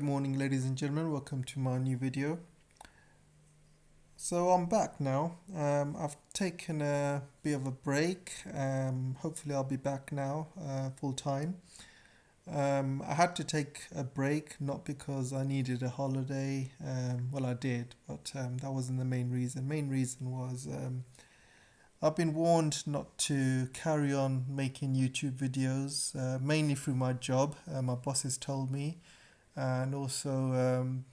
Good morning, ladies and gentlemen. Welcome to my new video. So I'm back now. I've taken a bit of a break. Hopefully I'll be back now full time. I had to take a break, not because I needed a holiday. Well, I did, but that wasn't the main reason. Main reason was I've been warned not to carry on making YouTube videos, mainly through my job. My bosses told me, and also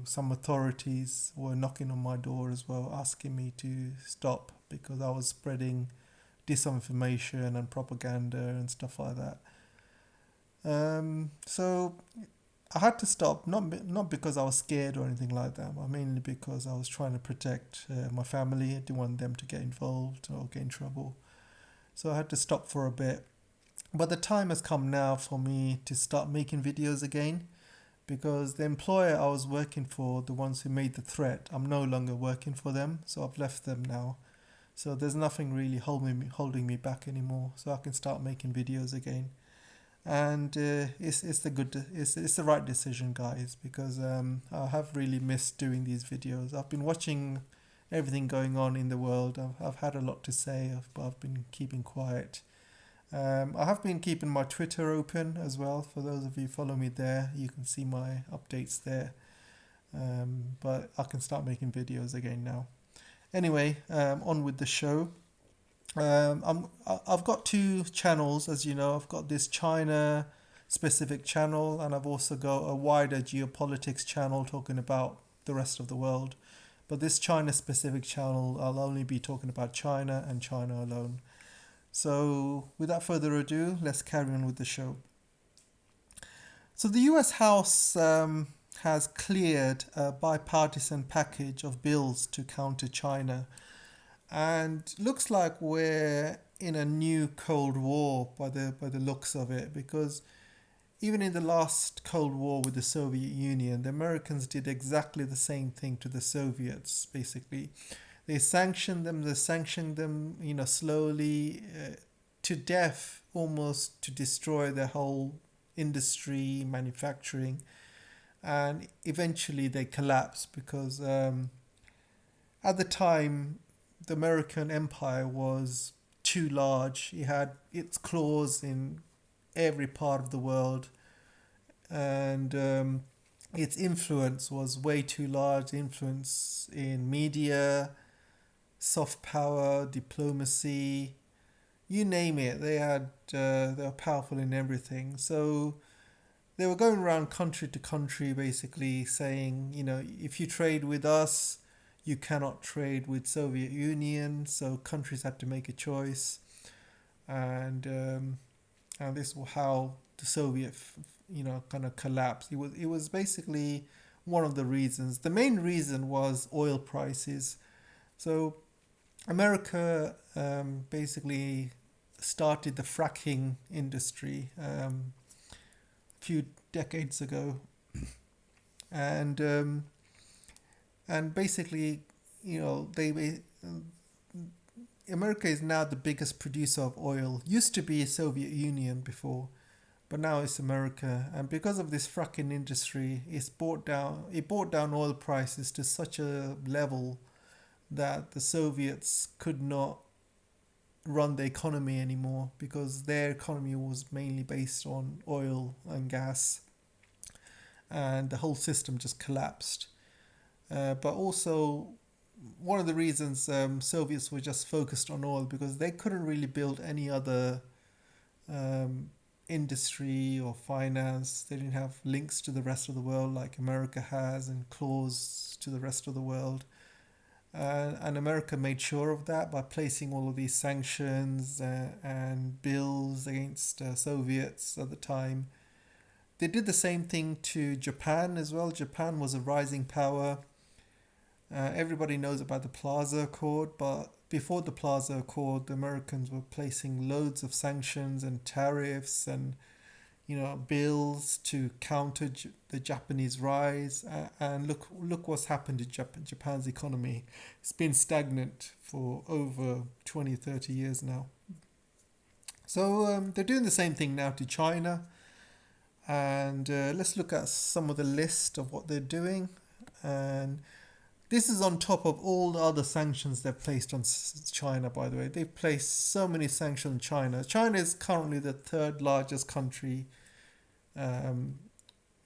some authorities were knocking on my door as well, asking me to stop because I was spreading disinformation and propaganda and stuff like that. So I had to stop, not because I was scared or anything like that, but mainly because I was trying to protect my family. I didn't want them to get involved or get in trouble. So I had to stop for a bit. But the time has come now for me to start making videos again, because the employer I was working for, the ones who made the threat, I'm no longer working for them, so I've left them now. So there's nothing really holding me back anymore, so I can start making videos again. And it's the right decision, guys, because I have really missed doing these videos. I've been watching everything going on in the world. I've had a lot to say, but I've been keeping quiet. I have been keeping my Twitter open as well. For those of you who follow me there, you can see my updates there. But I can start making videos again now. Anyway, on with the show. I've got two channels, as you know. I've got this China specific channel, and I've also got a wider geopolitics channel talking about the rest of the world. But this China specific channel, I'll only be talking about China and China alone. So without further ado, let's carry on with the show. So the US House has cleared a bipartisan package of bills to counter China. And looks like we're in a new Cold War by the looks of it, because even in the last Cold War with the Soviet Union, the Americans did exactly the same thing to the Soviets, basically. They sanctioned them, slowly to death, almost to destroy their whole industry, manufacturing. And eventually they collapsed because at the time, the American empire was too large. It had its claws in every part of the world. And its influence was way too large. Influence in media, soft power, diplomacy, you name it. They were powerful in everything. So they were going around country to country, basically saying, if you trade with us, you cannot trade with Soviet Union. So countries had to make a choice, and this was how the Soviet, kind of collapsed. It was basically one of the reasons. The main reason was oil prices. So America basically started the fracking industry a few decades ago, and basically, America is now the biggest producer of oil. Used to be Soviet Union before, but now it's America. And because of this fracking industry, it brought down oil prices to such a level that the Soviets could not run the economy anymore, because their economy was mainly based on oil and gas, and the whole system just collapsed. But also, one of the reasons Soviets were just focused on oil, because they couldn't really build any other industry or finance. They didn't have links to the rest of the world like America has, and claws to the rest of the world. And America made sure of that by placing all of these sanctions and bills against Soviets at the time. They did the same thing to Japan as well. Japan was a rising power. Everybody knows about the Plaza Accord, but before the Plaza Accord, the Americans were placing loads of sanctions and tariffs and bills to counter the Japanese rise. And look what's happened to Japan's economy. It's been stagnant for over 20, 30 years now. So they're doing the same thing now to China. And let's look at some of the list of what they're doing. And this is on top of all the other sanctions they've placed on China, by the way. They've placed so many sanctions on China. China is currently the third largest country um,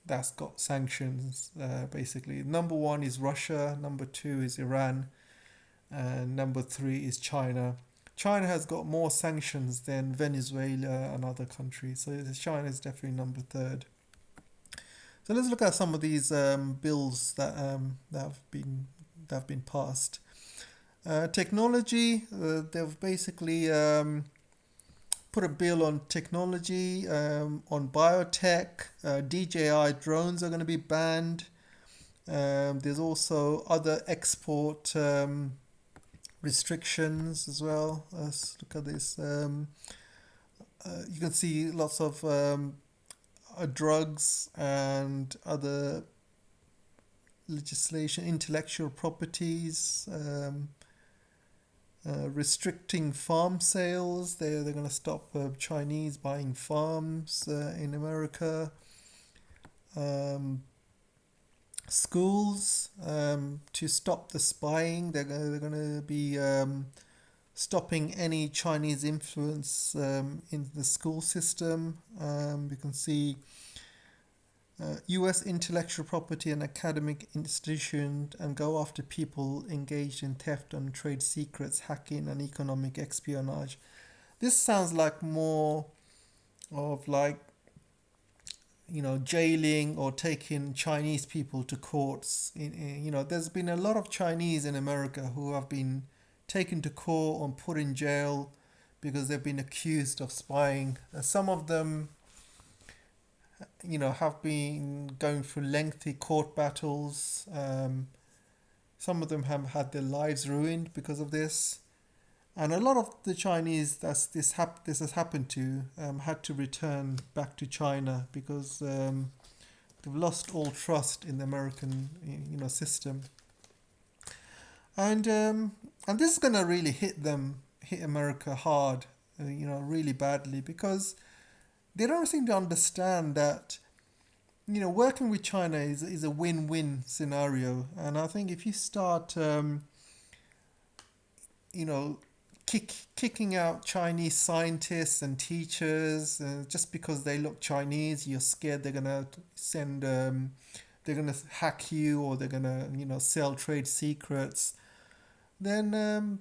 that's got sanctions, basically. Number one is Russia, number two is Iran, and number three is China. China has got more sanctions than Venezuela and other countries, so China is definitely number third. So let's look at some of these bills that have been passed. Technology, they've basically put a bill on technology, on biotech. DJI drones are going to be banned. There's also other export restrictions as well. Let's look at this. You can see lots of drugs and other legislation, intellectual properties, restricting farm sales. They're going to stop Chinese buying farms in America. Schools, to stop the spying. They're going to be stopping any Chinese influence in the school system. You can see US intellectual property and academic institutions and go after people engaged in theft and trade secrets, hacking and economic espionage. This sounds like more of like, jailing or taking Chinese people to courts. There's been a lot of Chinese in America who have been taken to court and put in jail because they've been accused of spying. Some of them have been going through lengthy court battles. Some of them have had their lives ruined because of this. And a lot of the Chinese this has happened to had to return back to China because they've lost all trust in the American system. And this is gonna really hit America hard, really badly, because they don't seem to understand that working with China is a win-win scenario. And I think if you start kicking out Chinese scientists and teachers just because they look Chinese, you're scared they're gonna they're gonna hack you, or they're gonna sell trade secrets. Then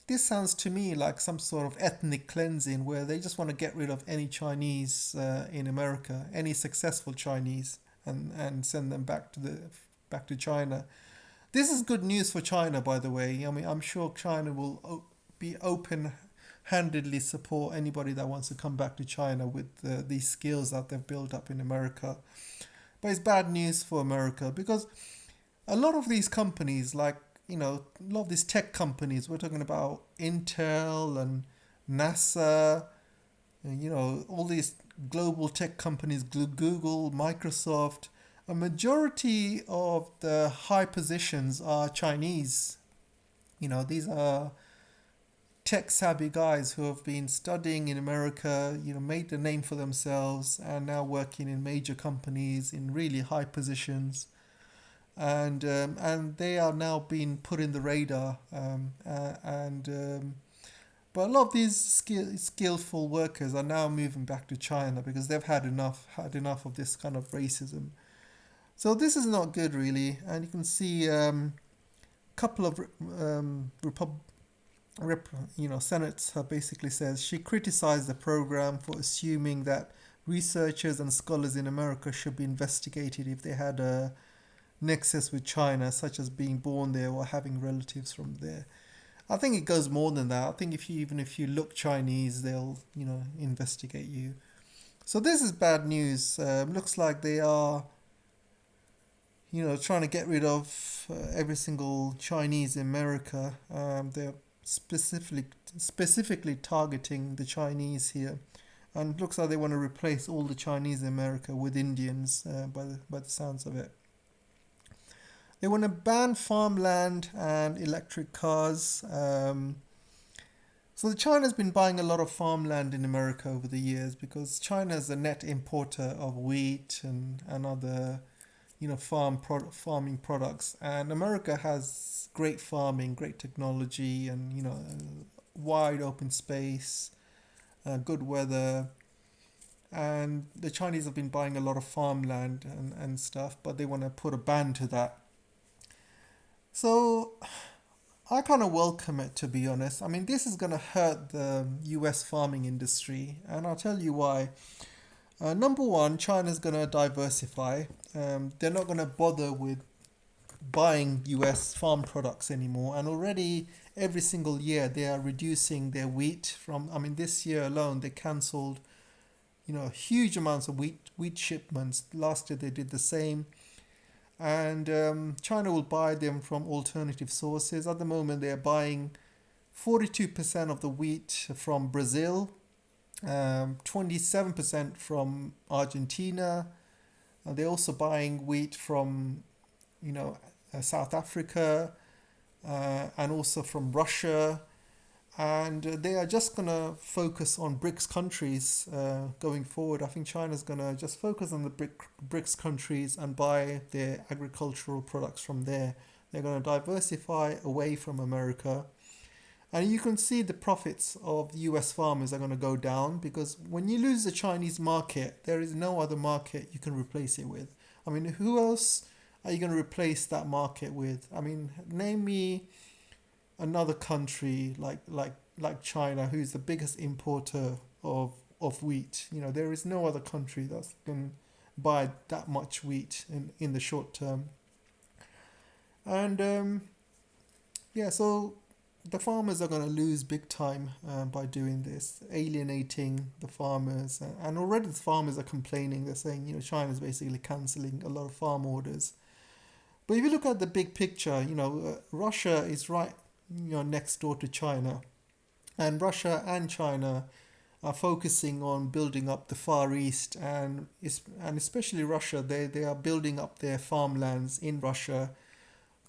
this sounds to me like some sort of ethnic cleansing where they just want to get rid of any Chinese in America, any successful Chinese, and send them back to China. This is good news for China, by the way. I mean, I'm sure China will be open-handedly support anybody that wants to come back to China with these skills that they've built up in America. But it's bad news for America because a lot of these companies, like, a lot of these tech companies, we're talking about Intel and NASA, and, all these global tech companies, Google, Microsoft, a majority of the high positions are Chinese. These are tech savvy guys who have been studying in America, made a name for themselves and now working in major companies in really high positions. And they are now being put in the radar. But a lot of these skillful workers are now moving back to China because they've had enough of this kind of racism. So this is not good, really. And you can see couple of Senate basically says she criticized the program for assuming that researchers and scholars in America should be investigated if they had a nexus with China, such as being born there or having relatives from there. I think it goes more than that. I think even if you look Chinese, they'll investigate you. So this is bad news. Looks like they are trying to get rid of every single Chinese in America. They're specifically targeting the Chinese here, and it looks like they want to replace all the Chinese in America with Indians by the sounds of it. They want to ban farmland and electric cars. So So China's been buying a lot of farmland in America over the years because China is a net importer of wheat and other farming products, and America has great farming, great technology, and wide open space, good weather, and the Chinese have been buying a lot of farmland and stuff, but they want to put a ban to that. So I kind of welcome it, to be honest. I mean, this is going to hurt the US farming industry, and I'll tell you why. Number one, China's going to diversify. They're not going to bother with buying US farm products anymore, and already every single year they are reducing their wheat from. I mean, this year alone they cancelled huge amounts of wheat shipments. Last year they did the same, and China will buy them from alternative sources. At the moment, they are buying 42% of the wheat from Brazil, 27% from Argentina. They're also buying wheat from, South Africa, and also from Russia. And they are just going to focus on BRICS countries going forward. I think China's going to just focus on the BRICS countries and buy their agricultural products from there. They're going to diversify away from America. And you can see the profits of US farmers are going to go down, because when you lose the Chinese market, there is no other market you can replace it with. I mean, who else are you going to replace that market with? I mean, name me another country like China, who's the biggest importer of wheat. There is no other country that can buy that much wheat in the short term. And so the farmers are going to lose big time by doing this, alienating the farmers. And already the farmers are complaining. They're saying, China's basically cancelling a lot of farm orders. But if you look at the big picture, Russia is right, next door to China. And Russia and China are focusing on building up the Far East, and especially Russia. They are building up their farmlands in Russia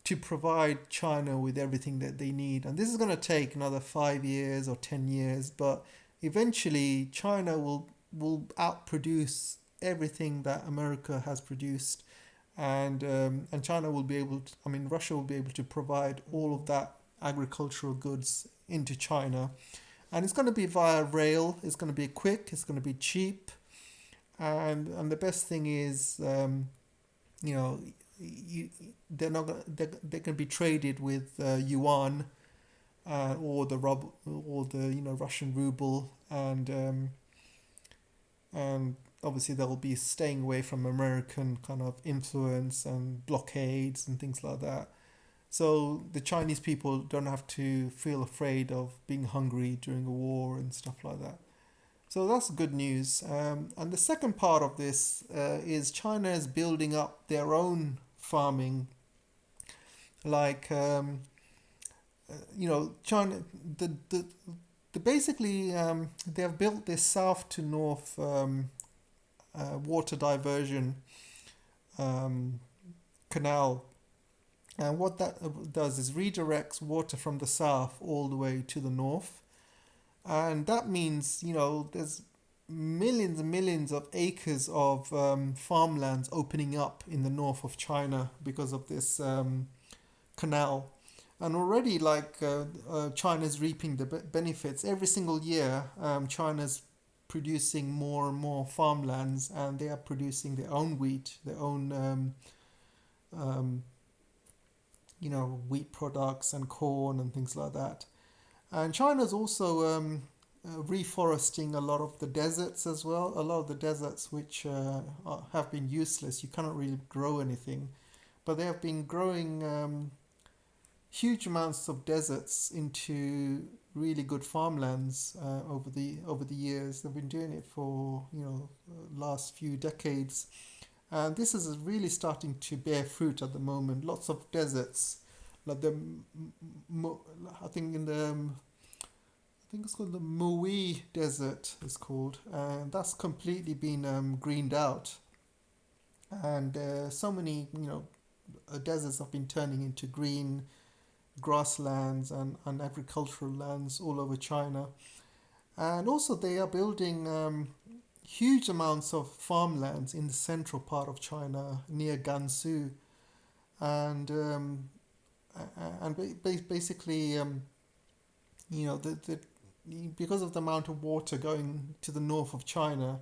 to provide China with everything that they need. And this is going to take another 5 years or 10 years, but eventually China will outproduce everything that America has produced, and China will be able to, Russia will be able to provide all of that agricultural goods into China. And it's going to be via rail. It's going to be quick, it's going to be cheap, and the best thing is they can be traded with yuan, or the Russian ruble, and obviously they'll be staying away from American kind of influence and blockades and things like that. So the Chinese people don't have to feel afraid of being hungry during a war and stuff like that. So that's good news. And the second part of this is China is building up their own farming. Like, China, basically, they have built this south to north water diversion canal. And what that does is redirects water from the south all the way to the north. And that means, there's millions and millions of acres of farmlands opening up in the north of China because of this canal. And already, China's reaping the benefits. Every single year, China's producing more and more farmlands, and they are producing their own wheat, their own wheat products and corn and things like that. And China's also reforesting a lot of the deserts as well. A lot of the deserts which have been useless. You cannot really grow anything. But they have been growing huge amounts of deserts into really good farmlands over the years. They've been doing it for last few decades. And this is really starting to bear fruit at the moment. Lots of deserts, like I think it's called the Mui Desert. It's called, and that's completely been greened out. And so many deserts have been turning into green grasslands and agricultural lands all over China. And also, they are building huge amounts of farmlands in the central part of China near Gansu. And basically, the because of the amount of water going to the north of China,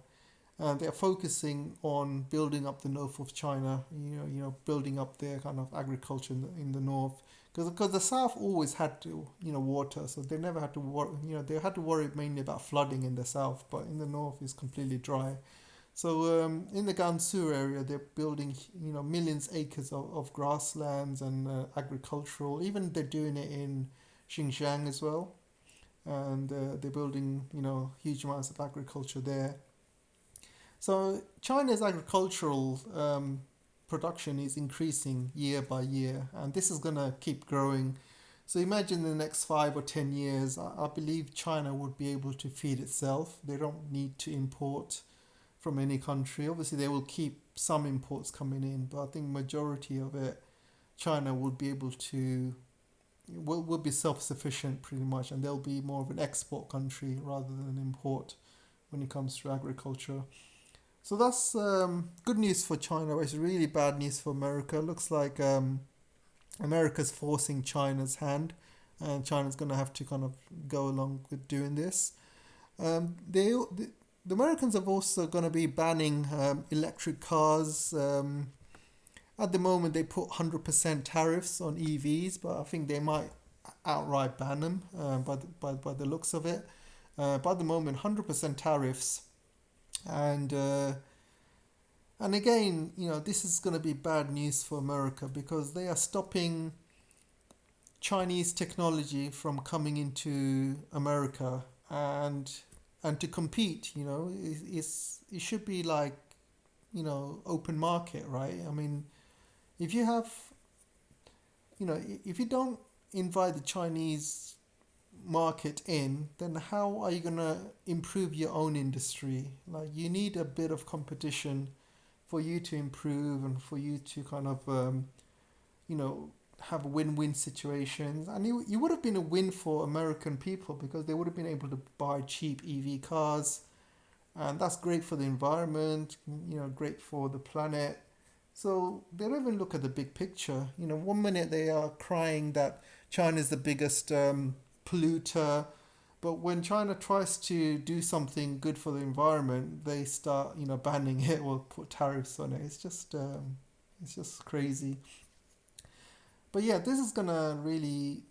they're focusing on building up the north of China. Building up their kind of agriculture in the north, because the south always had to water, so they never had to worry. They had to worry mainly about flooding in the south, but in the north is completely dry. So in the Gansu area, they're building millions acres of grasslands and agricultural. Even they're doing it in Xinjiang as well, and they're building huge amounts of agriculture there. So China's agricultural production is increasing year by year, and this is going to keep growing. So imagine in the next 5 or 10 years, I believe China would be able to feed itself. They don't need to import from any country. Obviously, they will keep some imports coming in, but I think majority of it, China will be able to will be self-sufficient pretty much, and they'll be more of an export country rather than an import when it comes to agriculture. So that's good news for China, but it's really bad news for America. Looks like America's forcing China's hand, and China's going to have to kind of go along with doing this. The Americans are also going to be banning electric cars. At the moment, they put 100% tariffs on EVs, but I think they might outright ban them by the looks of it. But at the moment, 100% tariffs. And again, this is going to be bad news for America, because they are stopping Chinese technology from coming into America, and to compete. It should be like open market, right? I mean, if you have if you don't invite the Chinese market in, then how are you going to improve your own industry? Like, you need a bit of competition for you to improve and for you to kind of have win-win situations. And it would have been a win for American people, because they would have been able to buy cheap EV cars, and that's great for the environment, great for the planet. So they don't even look at the big picture. One minute they are crying that China is the biggest polluter, but when China tries to do something good for the environment, they start banning it or put tariffs on it. It's just crazy. But yeah, this is gonna really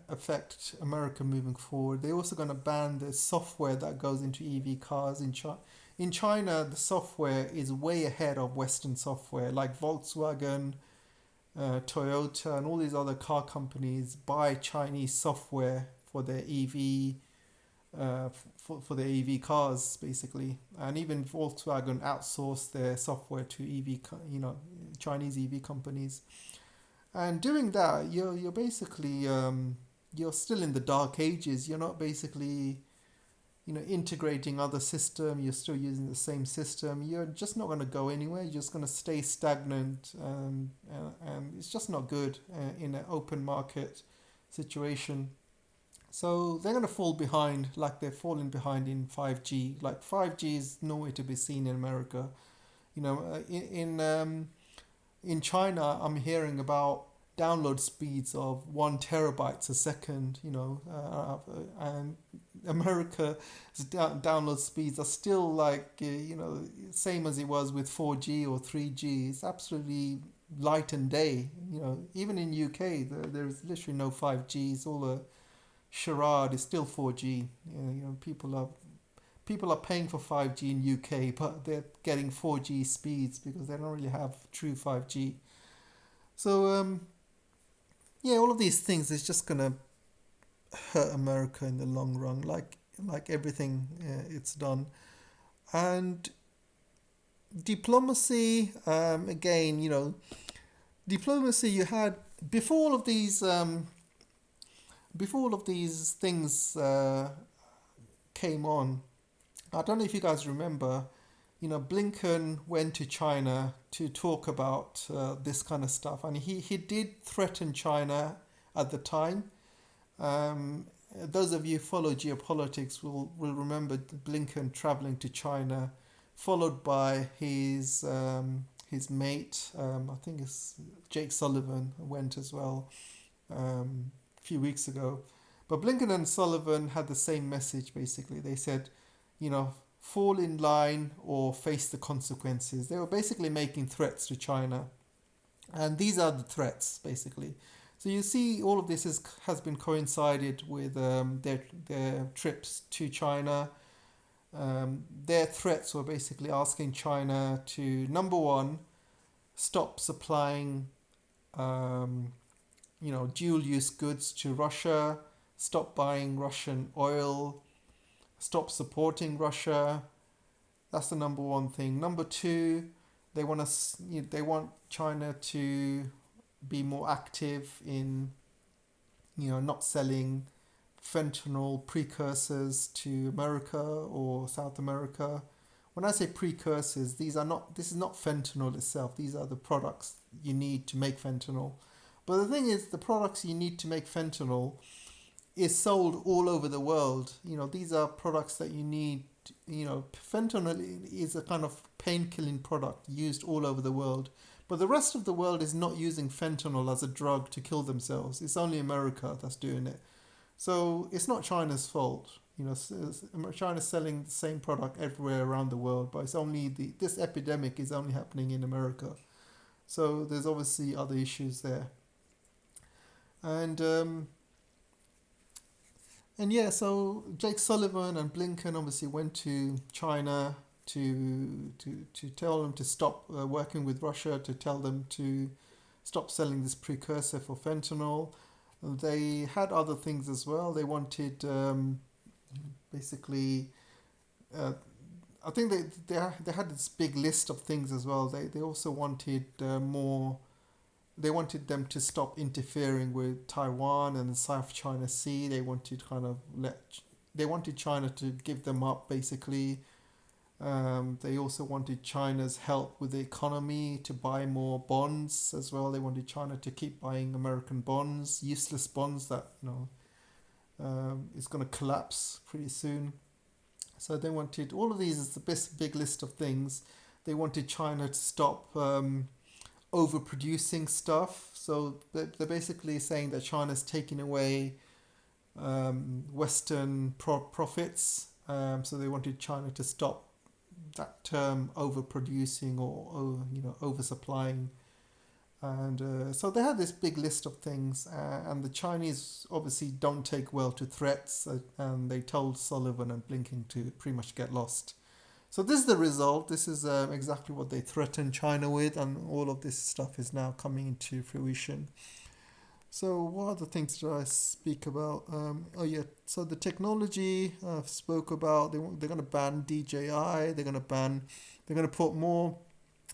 affect America moving forward. They're also gonna ban the software that goes into EV cars in China. In China, the software is way ahead of Western software, like Volkswagen, Toyota, and all these other car companies buy Chinese software for their EV, for their EV cars, basically. And even Volkswagen outsource their software to Chinese EV companies. And doing that, you're basically you're still in the dark ages. You're not basically integrating other system. You're still using the same system. You're just not going to go anywhere. You're just going to stay stagnant, and it's just not good in an open market situation. So they're going to fall behind, like they're falling behind in 5G. Like 5G is nowhere to be seen in America. In China, I'm hearing about download speeds of 1 terabytes a second, and America's download speeds are still like, same as it was with 4G or 3G. It's absolutely light and day. Even in UK, there's literally no 5G. It's all a charade. It's still 4G. People are paying for 5G in UK, but they're getting 4G speeds because they don't really have true 5G. So all of these things is just gonna hurt America in the long run, like everything it's done. And diplomacy, again, diplomacy you had before all of these things came on. I don't know if you guys remember, Blinken went to China to talk about this kind of stuff, and he did threaten China at the time. Those of you who follow geopolitics will remember Blinken traveling to China, followed by his mate. I think it's Jake Sullivan went as well a few weeks ago. But Blinken and Sullivan had the same message basically. They said, fall in line or face the consequences. They were basically making threats to China. And these are the threats basically. So you see all of this has been coincided with their trips to China. Their threats were basically asking China to, number one, stop supplying dual-use goods to Russia, stop buying Russian oil, stop supporting Russia. That's the number one thing. Number two, they want China to be more active in, not selling fentanyl precursors to America or South America. When I say precursors, this is not fentanyl itself. These are the products you need to make fentanyl. But the thing is, the products you need to make fentanyl is sold all over the world. These are products that you need. Fentanyl is a kind of pain-killing product used all over the world. But the rest of the world is not using fentanyl as a drug to kill themselves. It's only America that's doing it. So it's not China's fault. China's selling the same product everywhere around the world, but it's only this epidemic is only happening in America. So there's obviously other issues there. So Jake Sullivan and Blinken obviously went to China to tell them to stop working with Russia, to tell them to stop selling this precursor for fentanyl. They had other things as well. They wanted I think they had this big list of things as well. They also wanted more. They wanted them to stop interfering with Taiwan and the South China Sea. They wanted China to give them up basically. They also wanted China's help with the economy, to buy more bonds as well. They wanted China to keep buying American bonds, useless bonds that is going to collapse pretty soon. So they wanted all of these is the big list of things. They wanted China to stop overproducing stuff. So they're basically saying that China's taking away Western profits. So they wanted China to stop that term overproducing or oversupplying. And so they had this big list of things, and the Chinese obviously don't take well to threats, and they told Sullivan and Blinken to pretty much get lost. So this is the result. This is exactly what they threatened China with, and all of this stuff is now coming into fruition. So what other things did I speak about? So the technology I spoke about. They're going to ban DJI. They're going to put more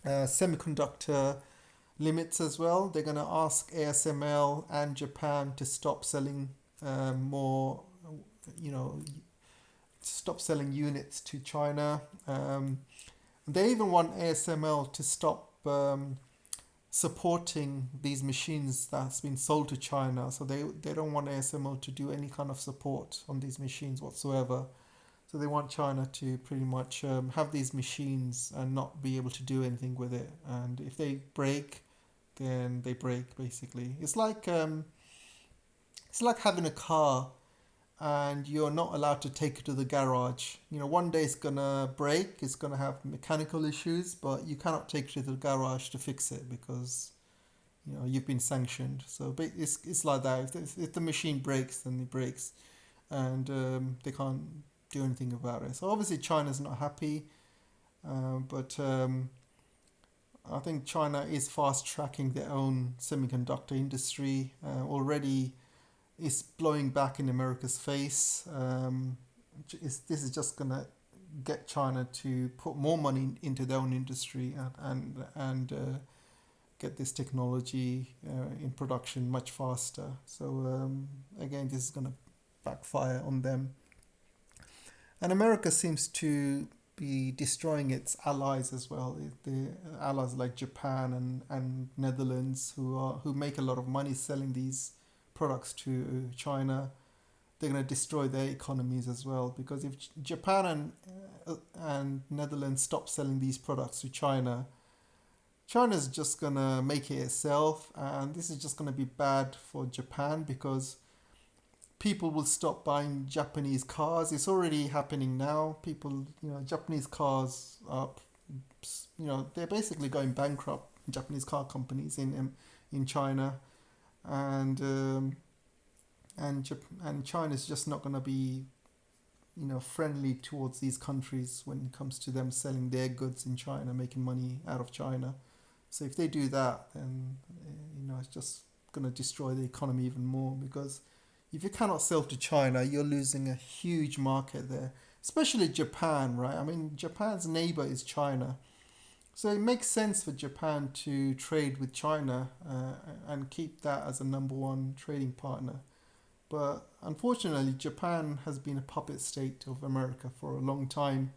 semiconductor limits as well. They're going to ask ASML and Japan to stop selling stop selling units to China. They even want ASML to stop supporting these machines that's been sold to China. So they don't want ASML to do any kind of support on these machines whatsoever. So they want China to pretty much have these machines and not be able to do anything with it. And if they break, then they break basically. It's like having a car and you're not allowed to take it to the garage. One day it's gonna break, it's gonna have mechanical issues, but you cannot take it to the garage to fix it because you've been sanctioned. So it's like that. If the machine breaks, then it breaks, and they can't do anything about it. So obviously China's not happy, but I think China is fast tracking their own semiconductor industry already. Is blowing back in America's face. This is just gonna get China to put more money into their own industry and get this technology in production much faster. So again, this is gonna backfire on them. And America seems to be destroying its allies as well. The allies like Japan and Netherlands who make a lot of money selling these products to China, they're going to destroy their economies as well. Because if Japan and Netherlands stop selling these products to China, China's just going to make it itself, and this is just going to be bad for Japan because people will stop buying Japanese cars. It's already happening now. People, Japanese cars are, they're basically going bankrupt. Japanese car companies in China, and China's just not going to be, friendly towards these countries when it comes to them selling their goods in China, making money out of China. So if they do that, then it's just going to destroy the economy even more, because if you cannot sell to China, you're losing a huge market there, especially Japan, right? I mean, Japan's neighbor is China. So it makes sense for Japan to trade with China and keep that as a number one trading partner. But unfortunately, Japan has been a puppet state of America for a long time.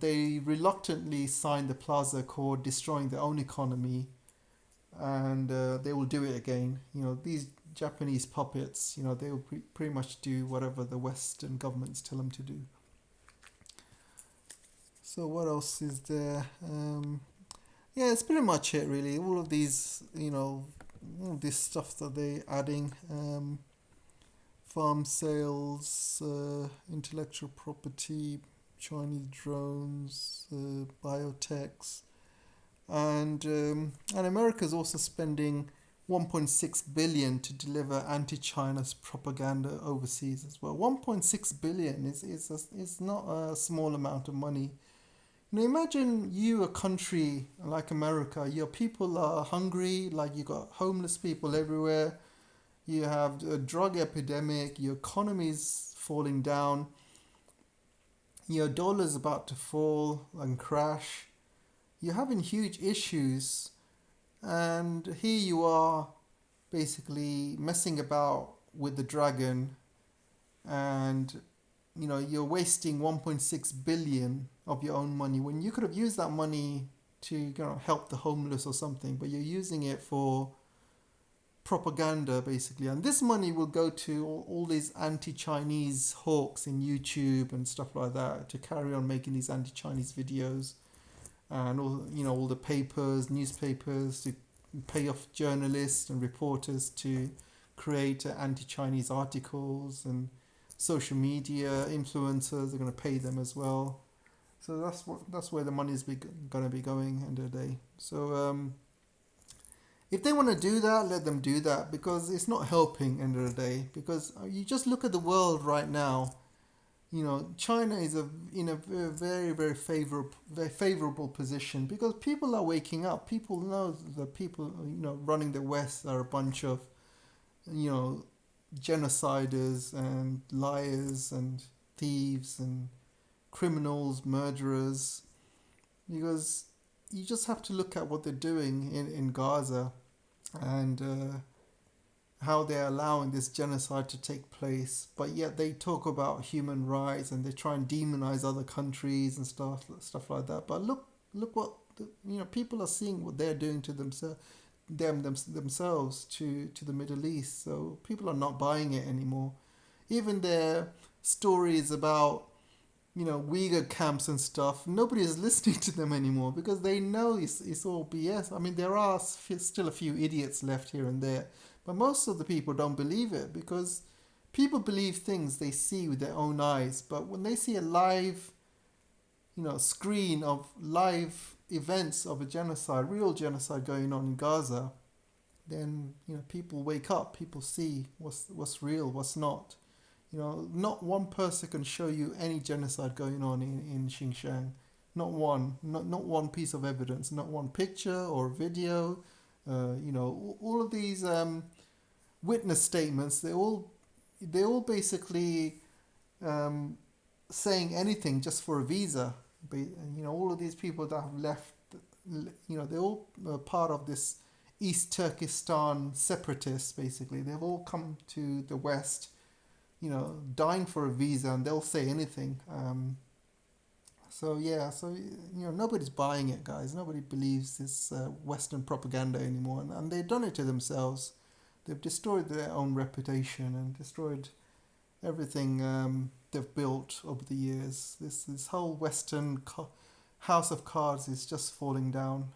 They reluctantly signed the Plaza Accord, destroying their own economy, and they will do it again. These Japanese puppets, they will pretty much do whatever the Western governments tell them to do. So what else is there? Yeah, it's pretty much it really. All of these, all this stuff that they're adding, farm sales, intellectual property, Chinese drones, biotechs, and America's also spending 1.6 billion to deliver anti-China's propaganda overseas as well. 1.6 billion is not a small amount of money. Imagine you, a country like America, your people are hungry, like you got homeless people everywhere, you have a drug epidemic, your economy's falling down, your dollar's about to fall and crash, you're having huge issues, and here you are basically messing about with the dragon, and you're wasting 1.6 billion of your own money when you could have used that money to help the homeless or something, but you're using it for propaganda basically. And this money will go to all these anti-Chinese hawks in YouTube and stuff like that to carry on making these anti-Chinese videos, and all the papers, newspapers, to pay off journalists and reporters to create anti-Chinese articles, and social media influencers are going to pay them as well. So that's where the money is going to be going end of the day. So if they want to do that, let them do that, because it's not helping end of the day. Because you just look at the world right now. China is in a very, very favorable position, because people are waking up. People know that people running the West are a bunch of genociders and liars and thieves and criminals, murderers, because you just have to look at what they're doing in Gaza, and how they're allowing this genocide to take place, but yet they talk about human rights and they try and demonize other countries and stuff like that. But look what people are seeing what they're doing to themselves to the Middle East. So people are not buying it anymore. Even their stories about Uyghur camps and stuff, nobody is listening to them anymore, because they know it's all BS. I mean, there are still a few idiots left here and there, but most of the people don't believe it, because people believe things they see with their own eyes. But when they see a live, screen of live events of a genocide, real genocide going on in Gaza, then people wake up. People see what's real, what's not. Not one person can show you any genocide going on in Xinjiang. Not one piece of evidence, not one picture or video. All of these witness statements, they all basically saying anything just for a visa. All of these people that have left, they're all part of this East Turkestan separatists. Basically, they've all come to the West, dying for a visa, and they'll say anything. So nobody's buying it, guys. Nobody believes this Western propaganda anymore, and they've done it to themselves. they've destroyed their own reputation and destroyed everything they've built over the years. This whole Western house of cards is just falling down.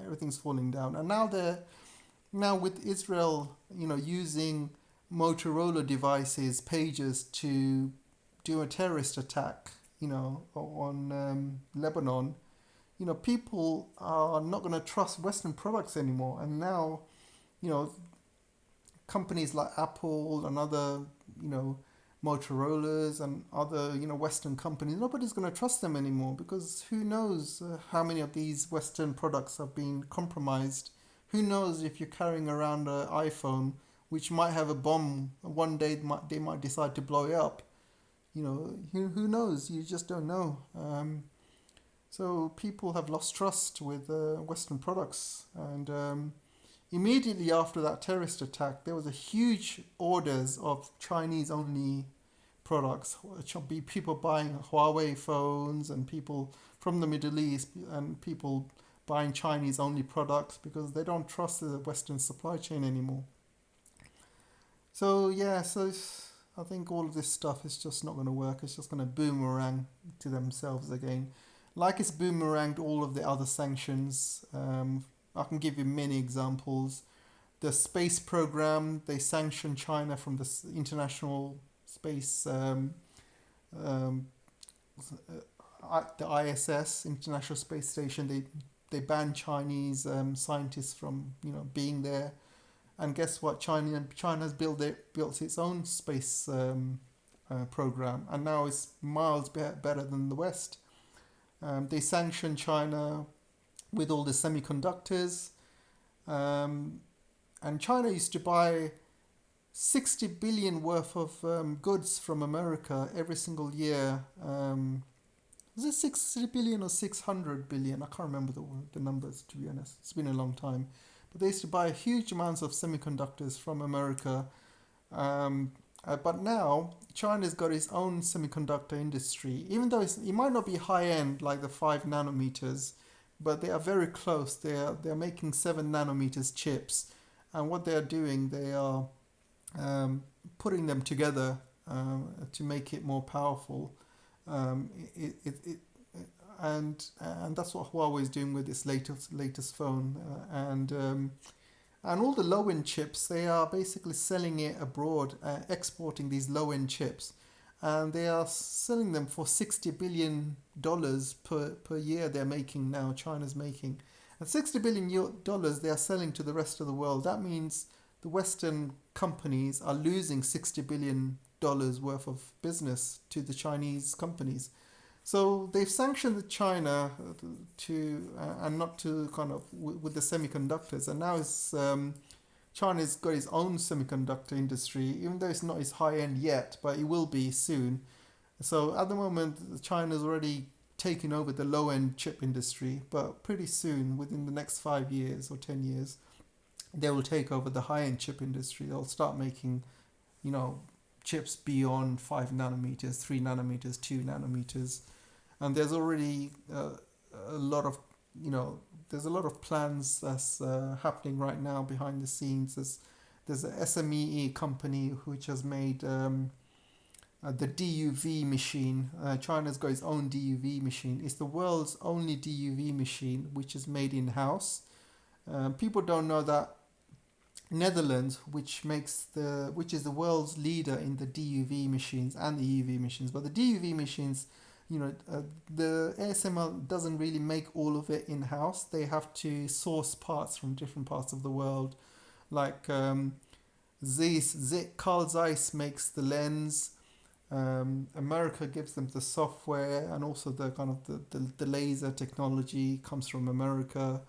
Everything's falling down, and now with Israel, using Motorola devices, pagers, to do a terrorist attack, on Lebanon. People are not going to trust Western products anymore, and now, companies like Apple and other, Motorola's and other, Western companies, nobody's going to trust them anymore, because who knows how many of these Western products have been compromised. Who knows if you're carrying around an iPhone which might have a bomb, one day they might decide to blow it up. Who knows? You just don't know. So people have lost trust with Western products, and immediately after that terrorist attack, there was a huge orders of Chinese-only products. People buying Huawei phones, and people from the Middle East, and people buying Chinese-only products because they don't trust the Western supply chain anymore. So I think all of this stuff is just not going to work. It's just going to boomerang to themselves again. Like it's boomeranged all of the other sanctions. I can give you many examples. The space program, they sanctioned China from the International Space, the ISS, International Space Station. They banned Chinese scientists from being there. And guess what? China's built its own space program, and now it's miles better than the West. They sanctioned China with all the semiconductors, and China used to buy 60 billion worth of goods from America every single year. Was it 60 billion or 600 billion? I can't remember the numbers, to be honest. It's been a long time. But they used to buy huge amounts of semiconductors from America. But now China's got its own semiconductor industry, even though it might not be high end like the 5 nanometers, but they are very close. They're making 7 nanometers chips, and what they are doing, they are putting them together to make it more powerful. And that's what Huawei is doing with its latest phone, and all the low-end chips, they are basically selling it abroad, exporting these low-end chips, and they are selling them for $60 billion per year. They're making now, China's making, and $60 billion they are selling to the rest of the world. That means the Western companies are losing $60 billion worth of business to the Chinese companies. So they've sanctioned China and not to kind of with the semiconductors, and now China's got its own semiconductor industry, even though it's not as high end yet, but it will be soon. So at the moment, China's already taken over the low end chip industry, but pretty soon, within the next 5 years or 10 years, they will take over the high end chip industry. They'll start making, chips beyond 5 nanometers, 3 nanometers, 2 nanometers. And there's already a lot of plans that's happening right now behind the scenes. There's a SME company which has made the DUV machine. China's got its own DUV machine. It's the world's only DUV machine which is made in-house. People don't know that Netherlands, which is the world's leader in the DUV machines and the EUV machines, but the DUV machines, the ASML doesn't really make all of it in-house. They have to source parts from different parts of the world. Like Carl Zeiss makes the lens. America gives them the software, and also the kind of the laser technology comes from America.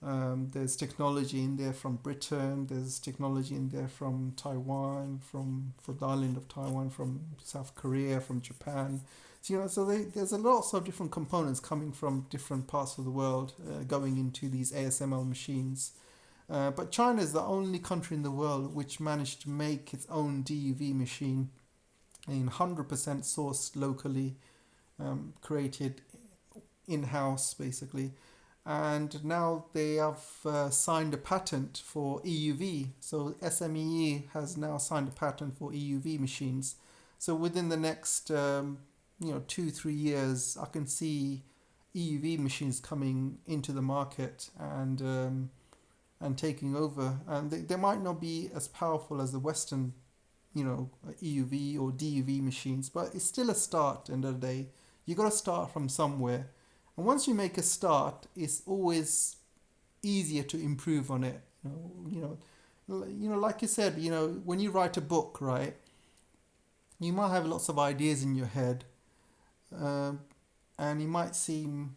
There's technology in there from Britain. There's technology in there from Taiwan, from the island of Taiwan, from South Korea, from Japan. So there's a lot of different components coming from different parts of the world going into these ASML machines. But China is the only country in the world which managed to make its own DUV machine, in 100% sourced locally, created in-house basically. and now they have signed a patent for EUV. So SMEE has now signed a patent for EUV machines. So within the next 2-3 years, I can see EUV machines coming into the market and taking over. And they might not be as powerful as the Western, EUV or DUV machines, but it's still a start. End of the day, you got to start from somewhere, and once you make a start, it's always easier to improve on it. Like you said, when you write a book, right? You might have lots of ideas in your head, and it might seem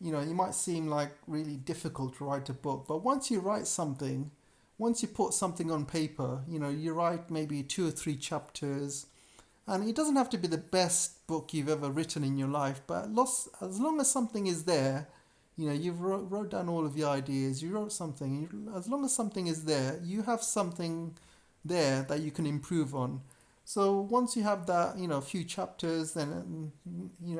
like really difficult to write a book. But once you write something, once you put something on paper, you write maybe 2 or 3 chapters, and it doesn't have to be the best book you've ever written in your life, but as long as something is there, you've wrote down all of your ideas, you wrote something, as long as something is there, you have something there that you can improve on. So once you have that, a few chapters, then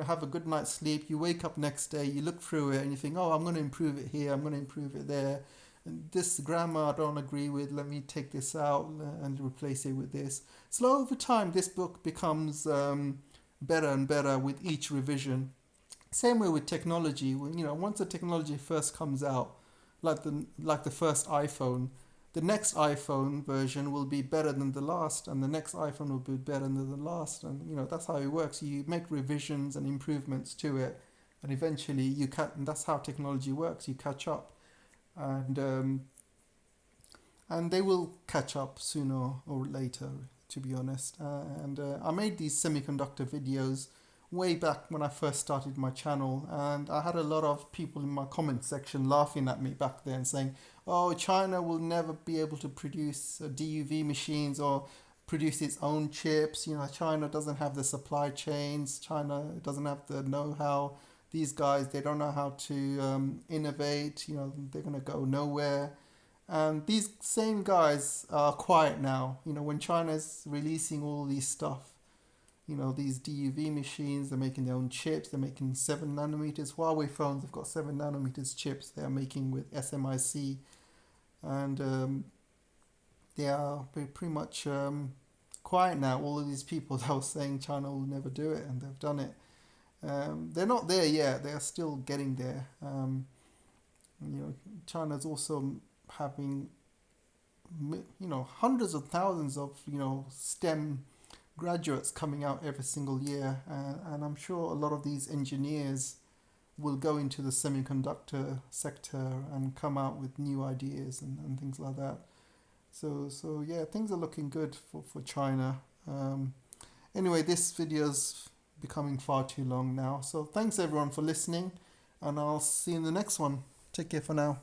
have a good night's sleep. You wake up next day, you look through it, and you think, oh, I'm going to improve it here. I'm going to improve it there. And this grammar I don't agree with. Let me take this out and replace it with this. So over time, this book becomes better and better with each revision. Same way with technology. Once the technology first comes out, like the first iPhone, the next iPhone version will be better than the last, and the next iPhone will be better than the last, and that's how it works. You make revisions and improvements to it, and eventually and that's how technology works. You catch up, and they will catch up sooner or later, to be honest. I made these semiconductor videos way back when I first started my channel, and I had a lot of people in my comment section laughing at me back then, saying, oh, China will never be able to produce DUV machines or produce its own chips. China doesn't have the supply chains. China doesn't have the know-how. These guys, they don't know how to innovate. They're going to go nowhere. And these same guys are quiet now. When China's releasing all these stuff, these DUV machines, they're making their own chips, they're making 7 nanometers. Huawei phones have got 7 nanometers chips they're making with SMIC. And they are pretty much quiet now. All of these people that were saying China will never do it, and they've done it. They're not there yet, they're still getting there. China's also having, hundreds of thousands of, STEM graduates coming out every single year, and I'm sure a lot of these engineers will go into the semiconductor sector and come out with new ideas and things like that. So yeah, things are looking good for China. Anyway, this video's becoming far too long now, so thanks everyone for listening, and I'll see you in the next one. Take care for now.